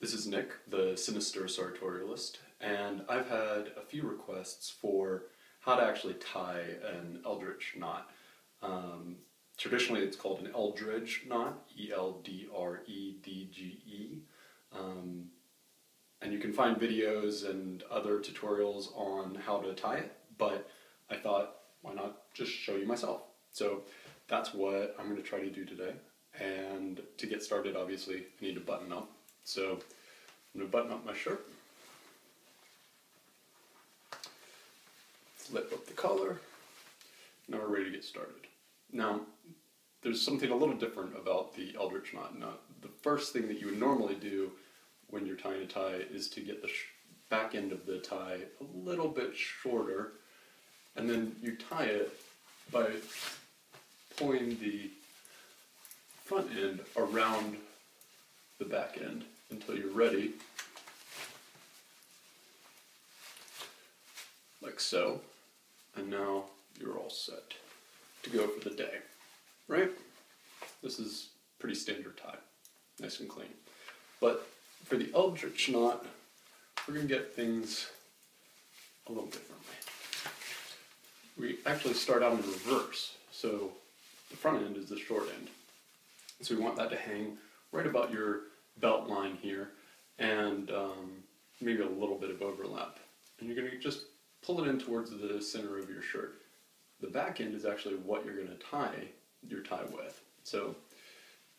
This is Nick, the Sinister Sartorialist, and I've had a few requests for how to actually tie an Eldritch knot. Traditionally it's called an Eldritch knot, E-L-D-R-E-D-G-E, and you can find videos and other tutorials on how to tie it, but I thought, why not just show you myself? So that's what I'm going to try to do today, and to get started, obviously, I need to button up. So I'm going to button up my shirt, flip up the collar. Now we're ready to get started. Now, there's something a little different about the Eldritch knot. Now, the first thing that you would normally do when you're tying a tie is to get the back end of the tie a little bit shorter, and then you tie it by pulling the front end around the back end until you're ready, like so, and now you're all set to go for the day, right? This is pretty standard tie, nice and clean. But for the Eldritch knot, we're going to get things a little differently. We actually start out in reverse, so the front end is the short end. So we want that to hang right about your belt line here, and maybe a little bit of overlap. And you're going to just pull it in towards the center of your shirt. The back end is actually what you're going to tie your tie with. So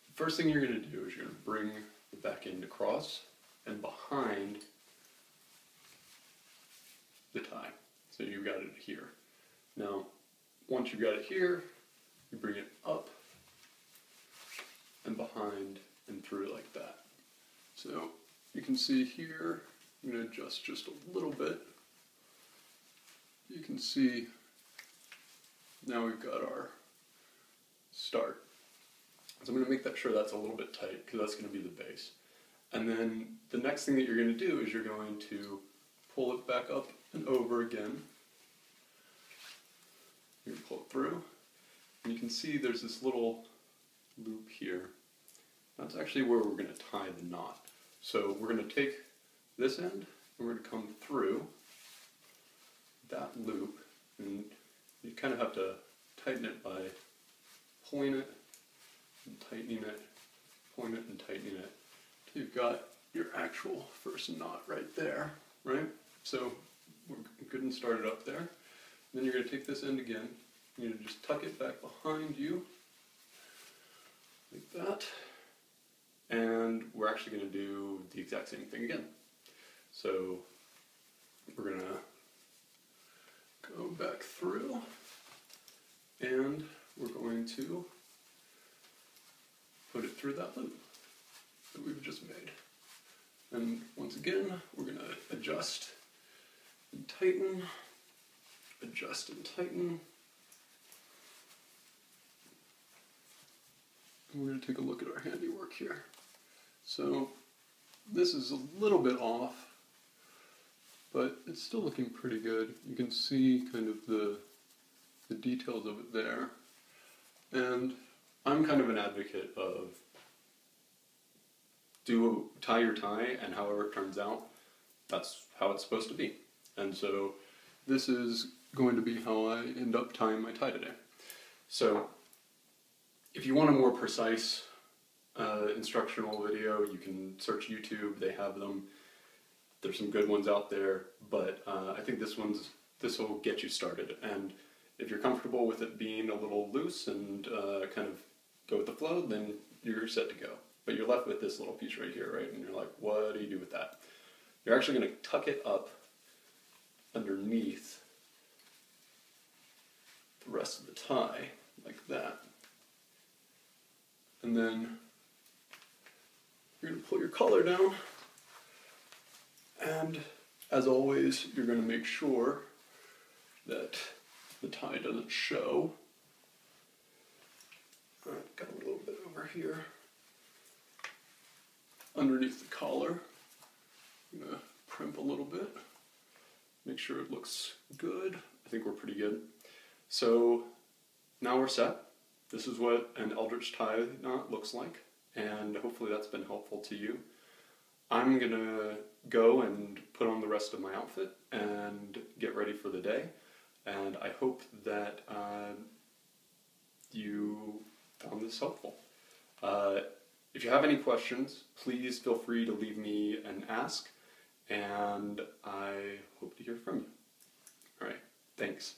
the first thing you're going to do is you're going to bring the back end across and behind the tie. So you've got it here. Now, once you've got it here, you bring it up and behind and through like that. So you can see here, I'm going to adjust just a little bit. You can see now we've got our start. So I'm going to make that sure that's a little bit tight because that's going to be the base. And then the next thing that you're going to do is you're going to pull it back up and over again. You're going to pull it through, and you can see there's this little loop here. That's actually where we're going to tie the knot. So we're going to take this end, and we're going to come through that loop, and you kind of have to tighten it by pulling it and tightening it, pulling it and tightening it, till you've got your actual first knot right there, right? So we're good and started up there. Then you're going to take this end again, you're going to just tuck it back behind you, like that, and we're actually going to do the exact same thing again. So we're going to go back through, and we're going to put it through that loop that we've just made. And once again, we're going to adjust and tighten, adjust and tighten. And we're going to take a look at our handiwork here. So this is a little bit off, but it's still looking pretty good. You can see kind of the details of it there. And I'm kind of an advocate of tie your tie, and however it turns out, that's how it's supposed to be. And so this is going to be how I end up tying my tie today. So if you want a more precise instructional video, you can search YouTube, they have them. There's some good ones out there, but I think this will get you started. And if you're comfortable with it being a little loose and kind of go with the flow, then you're set to go. But you're left with this little piece right here, right? And you're like, what do you do with that? You're actually going to tuck it up underneath the rest of the tie, like that. And then you're going to pull your collar down. And as always, you're going to make sure that the tie doesn't show. Alright, got a little bit over here underneath the collar. I'm going to primp a little bit, make sure it looks good. I think we're pretty good. So now we're set. This is what an Eldritch tie knot looks like, and hopefully that's been helpful to you. I'm gonna go and put on the rest of my outfit and get ready for the day. And I hope that you found this helpful. If you have any questions, please feel free to leave me an ask, and I hope to hear from you. All right, thanks.